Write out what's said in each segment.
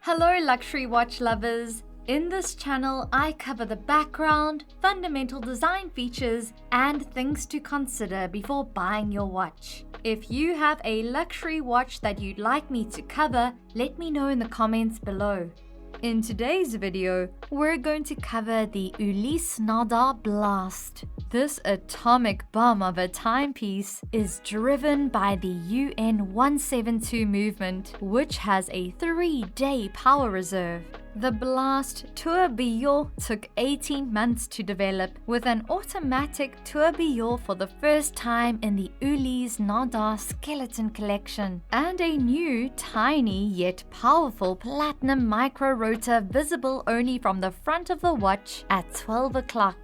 Hello luxury watch lovers! In this channel, I cover the background, fundamental design features, and things to consider before buying your watch. If you have a luxury watch that you'd like me to cover, let me know in the comments below. In today's video, we're going to cover the Ulysse Nardin Blast. This atomic bomb of a timepiece is driven by the UN 172 movement, which has a 3-day power reserve. The Blast tourbillon took 18 months to develop, with an automatic tourbillon for the first time in the Ulysse Nardin skeleton collection, and a new, tiny yet powerful platinum micro rotor visible only from the front of the watch at 12 o'clock.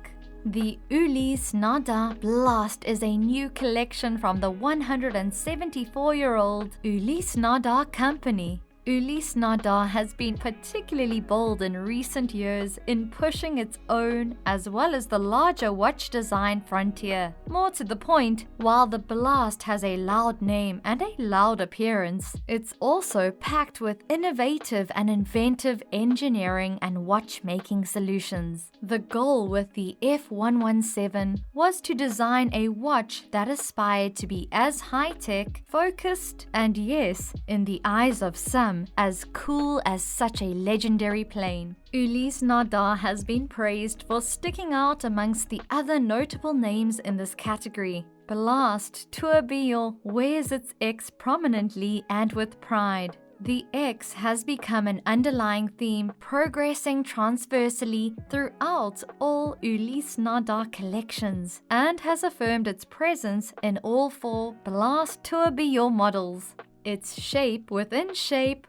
The Ulysse Nardin Blast is a new collection from the 174-year-old Ulysse Nardin Company. Ulysse Nardin has been particularly bold in recent years in pushing its own as well as the larger watch design frontier. More to the point, while the Blast has a loud name and a loud appearance, it's also packed with innovative and inventive engineering and watchmaking solutions. The goal with the F117 was to design a watch that aspired to be as high-tech, focused, and yes, in the eyes of some, as cool as such a legendary plane. Ulysse Nardin has been praised for sticking out amongst the other notable names in this category. Blast Tourbillon wears its X prominently and with pride. The X has become an underlying theme, progressing transversely throughout all Ulysse Nardin collections, and has affirmed its presence in all 4 Blast Tourbillon models. Its shape within shape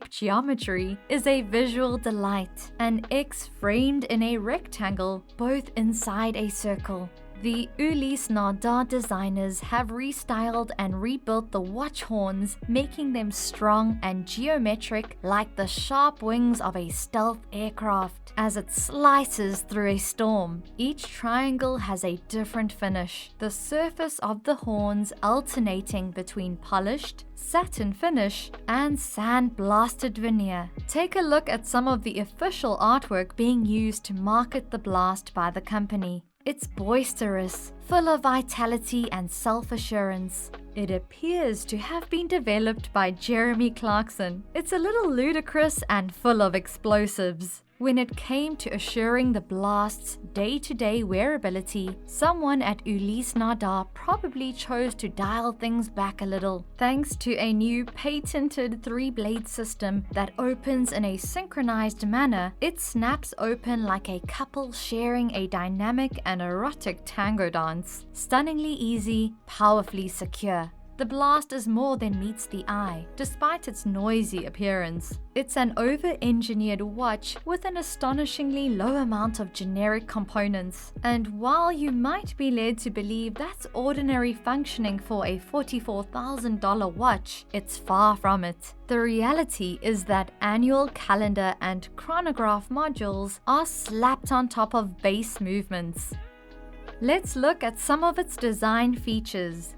geometry is a visual delight, an X framed in a rectangle, both inside a circle. The Ulysse Nardin designers have restyled and rebuilt the watch horns, making them strong and geometric like the sharp wings of a stealth aircraft as it slices through a storm. Each triangle has a different finish, the surface of the horns alternating between polished, satin finish, and sand-blasted veneer. Take a look at some of the official artwork being used to market the Blast by the company. It's boisterous, full of vitality and self-assurance. It appears to have been developed by Jeremy Clarkson. It's a little ludicrous and full of explosives. When it came to assuring the Blast's day-to-day wearability, someone at Ulysse Nardin probably chose to dial things back a little. Thanks to a new patented 3-blade system that opens in a synchronized manner, it snaps open like a couple sharing a dynamic and erotic tango dance. Stunningly easy, powerfully secure. The Blast is more than meets the eye, despite its noisy appearance. It's an over-engineered watch with an astonishingly low amount of generic components. And while you might be led to believe that's ordinary functioning for a $44,000 watch, it's far from it. The reality is that annual calendar and chronograph modules are slapped on top of base movements. Let's look at some of its design features.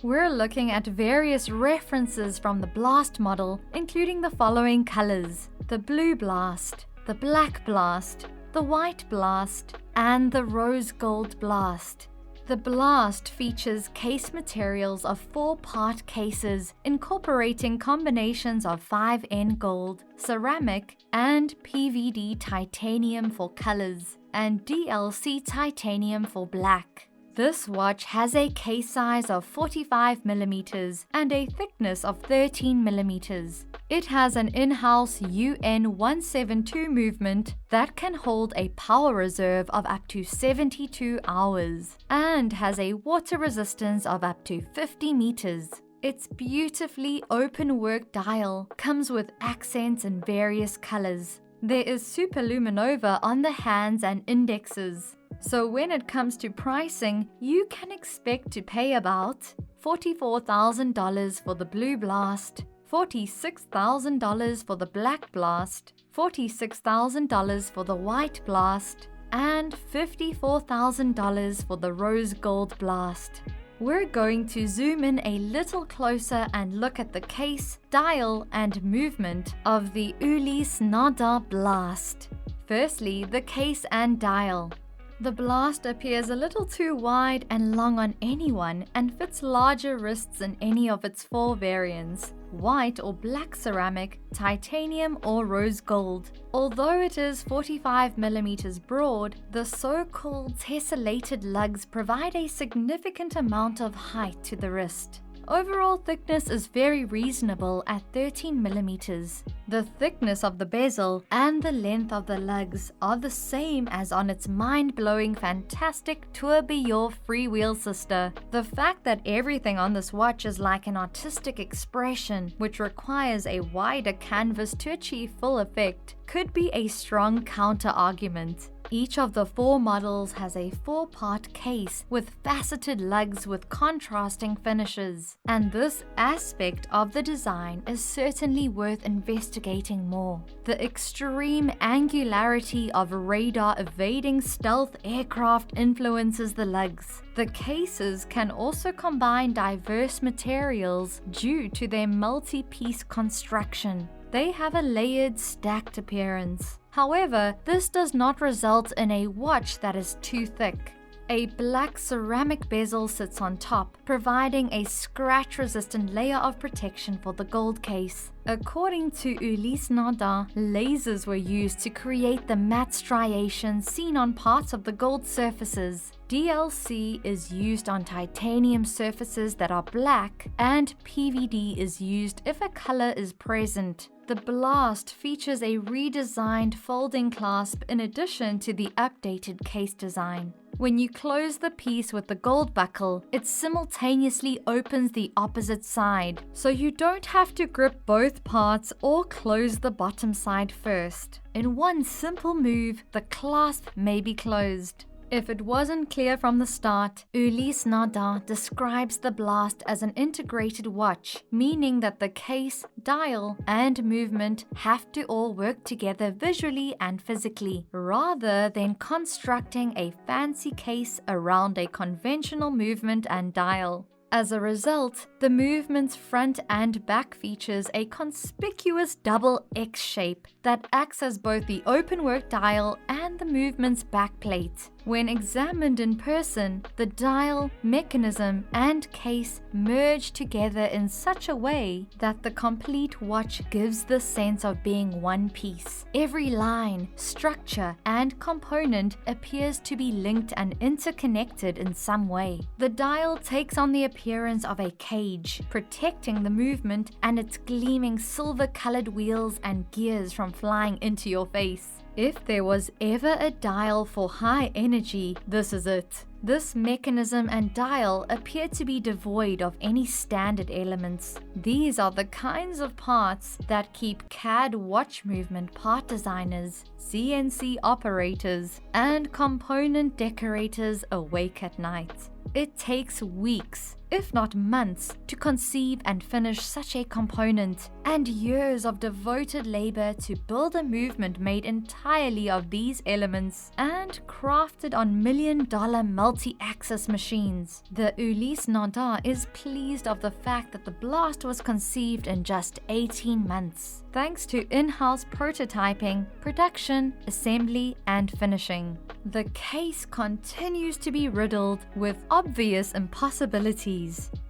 We're looking at various references from the Blast model, including the following colors: the blue Blast, the black Blast, the white Blast, and the rose gold Blast. The Blast features case materials of 4-part cases, incorporating combinations of 5N gold, ceramic, and PVD titanium for colors, and DLC titanium for black. This watch has a case size of 45mm and a thickness of 13mm. It has an in-house UN 172 movement that can hold a power reserve of up to 72 hours and has a water resistance of up to 50 meters. Its beautifully open work dial comes with accents in various colors. There is superluminova on the hands and indexes. So when it comes to pricing, you can expect to pay about $44,000 for the blue Blast, $46,000 for the black Blast, $46,000 for the white Blast, and $54,000 for the rose gold Blast. we're going to zoom in a little closer and look at the case, dial, and movement of the Ulysse Nardin blast. Firstly, the case and dial. The blast appears a little too wide and long on anyone and fits larger wrists in any of its 4 variants: white or black ceramic, titanium or rose gold. Although it is 45mm broad, the so-called tessellated lugs provide a significant amount of height to the wrist. Overall thickness is very reasonable at 13mm. The thickness of the bezel and the length of the lugs are the same as on its mind-blowing fantastic tourbillon freewheel sister. The fact that everything on this watch is like an artistic expression, which requires a wider canvas to achieve full effect, could be a strong counter-argument. Each of the 4 models has a 4-part case with faceted lugs with contrasting finishes, and this aspect of the design is certainly worth investigating more. The extreme angularity of radar-evading stealth aircraft influences the lugs. The cases can also combine diverse materials due to their multi-piece construction. They have a layered, stacked appearance. However, this does not result in a watch that is too thick. A black ceramic bezel sits on top, providing a scratch-resistant layer of protection for the gold case. According to Ulysse Nardin, lasers were used to create the matte striations seen on parts of the gold surfaces. DLC is used on titanium surfaces that are black, and PVD is used if a color is present. The blast features a redesigned folding clasp in addition to the updated case design. When you close the piece with the gold buckle, it simultaneously opens the opposite side, so you don't have to grip both parts or close the bottom side first. In one simple move, the clasp may be closed. If it wasn't clear from the start, Ulysse Nardin describes the blast as an integrated watch, meaning that the case, dial, and movement have to all work together visually and physically, rather than constructing a fancy case around a conventional movement and dial. As a result, the movement's front and back features a conspicuous double X shape that acts as both the openwork dial and the movement's backplate. When examined in person, the dial, mechanism, and case merge together in such a way that the complete watch gives the sense of being one piece. Every line, structure, and component appears to be linked and interconnected in some way. The dial takes on the appearance of a cage, protecting the movement and its gleaming silver-colored wheels and gears from flying into your face. If there was ever a dial for high energy, this is it. This mechanism and dial appear to be devoid of any standard elements. These are the kinds of parts that keep CAD watch movement part designers, CNC operators, and component decorators awake at night. It takes weeks, if not months, to conceive and finish such a component, and years of devoted labor to build a movement made entirely of these elements and crafted on million-dollar multi-axis machines. The Ulysse Nardin is pleased of the fact that the blast was conceived in just 18 months, thanks to in-house prototyping, production, assembly, and finishing. The case continues to be riddled with obvious impossibilities.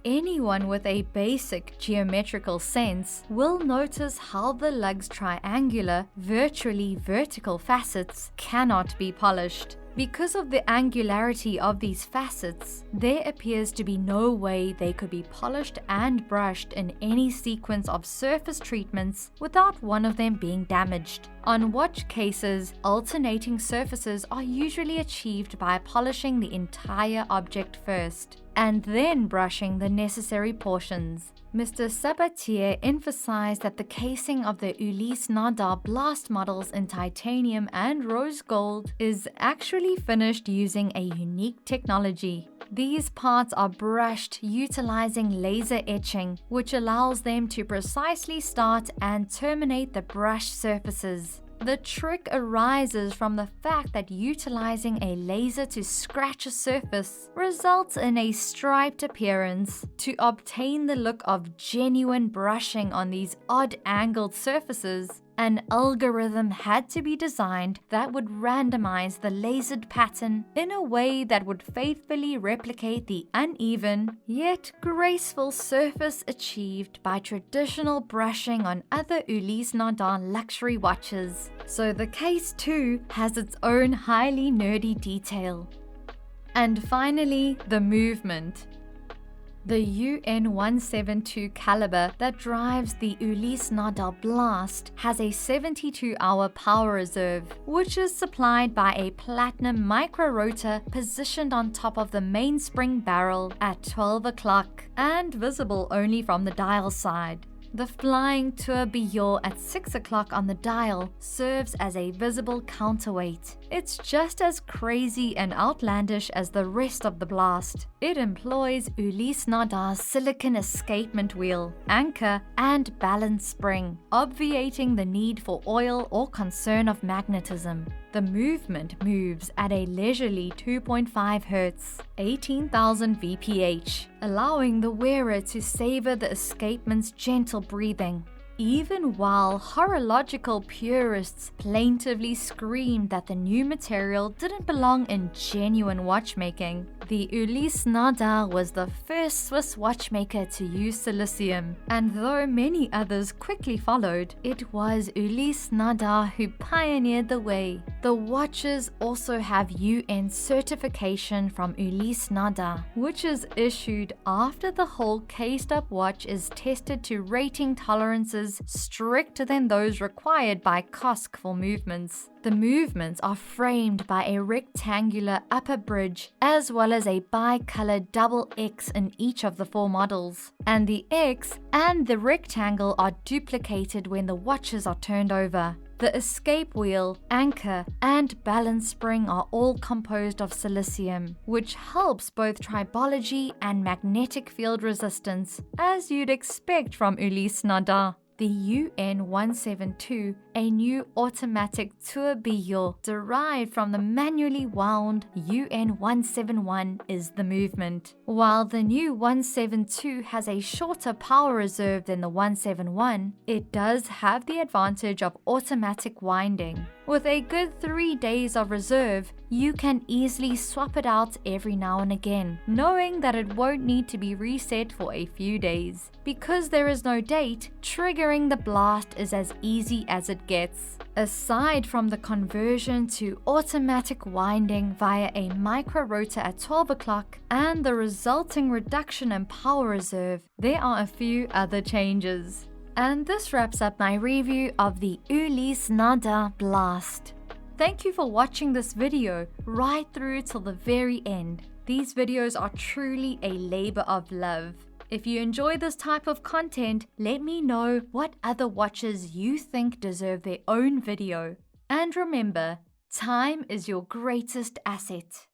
Anyone with a basic geometrical sense will notice how the lug's triangular, virtually vertical facets cannot be polished. Because of the angularity of these facets, there appears to be no way they could be polished and brushed in any sequence of surface treatments without one of them being damaged. On watch cases, alternating surfaces are usually achieved by polishing the entire object first, and then brushing the necessary portions. Mr. Sabatier emphasized that the casing of the Ulysse Nardin blast models in titanium and rose gold is actually finished using a unique technology. These parts are brushed utilizing laser etching, which allows them to precisely start and terminate the brush surfaces. The trick arises from the fact that utilizing a laser to scratch a surface results in a striped appearance. To obtain the look of genuine brushing on these odd-angled surfaces, an algorithm had to be designed that would randomize the lasered pattern in a way that would faithfully replicate the uneven, yet graceful surface achieved by traditional brushing on other Ulysse Nardin luxury watches. So the case too has its own highly nerdy detail. And finally, the movement. The UN-172 caliber that drives the Ulysse Nardin Blast has a 72-hour power reserve, which is supplied by a platinum micro-rotor positioned on top of the mainspring barrel at 12 o'clock and visible only from the dial side. The flying tourbillon at 6 o'clock on the dial serves as a visible counterweight. It's just as crazy and outlandish as the rest of the Blast. It employs Ulysse Nardin's silicon escapement wheel, anchor, and balance spring, obviating the need for oil or concern of magnetism. The movement moves at a leisurely 2.5 Hz, 18,000 VPH, allowing the wearer to savor the escapement's gentle breathing. Even while horological purists plaintively screamed that the new material didn't belong in genuine watchmaking, the Ulysse Nardin was the first Swiss watchmaker to use silicium, and though many others quickly followed, it was Ulysse Nardin who pioneered the way. The watches also have UN certification from Ulysse Nardin, which is issued after the whole cased-up watch is tested to rating tolerances stricter than those required by COSC for movements. The movements are framed by a rectangular upper bridge as well as a bi-colored double X in each of the 4 models, and the X and the rectangle are duplicated when the watches are turned over. The escape wheel, anchor, and balance spring are all composed of silicium, which helps both tribology and magnetic field resistance, as you'd expect from Ulysse Nardin. The UN-172, a new automatic tourbillon derived from the manually wound UN-171, is the movement. While the new 172 has a shorter power reserve than the 171, it does have the advantage of automatic winding. With a good 3 days of reserve, you can easily swap it out every now and again, knowing that it won't need to be reset for a few days. Because there is no date, triggering the blast is as easy as it gets. Aside from the conversion to automatic winding via a micro rotor at 12 o'clock and the resulting reduction in power reserve, there are a few other changes. And this wraps up my review of the Ulysse Nardin Blast. Thank you for watching this video right through till the very end. These videos are truly a labor of love. If you enjoy this type of content, let me know what other watches you think deserve their own video. And remember, time is your greatest asset.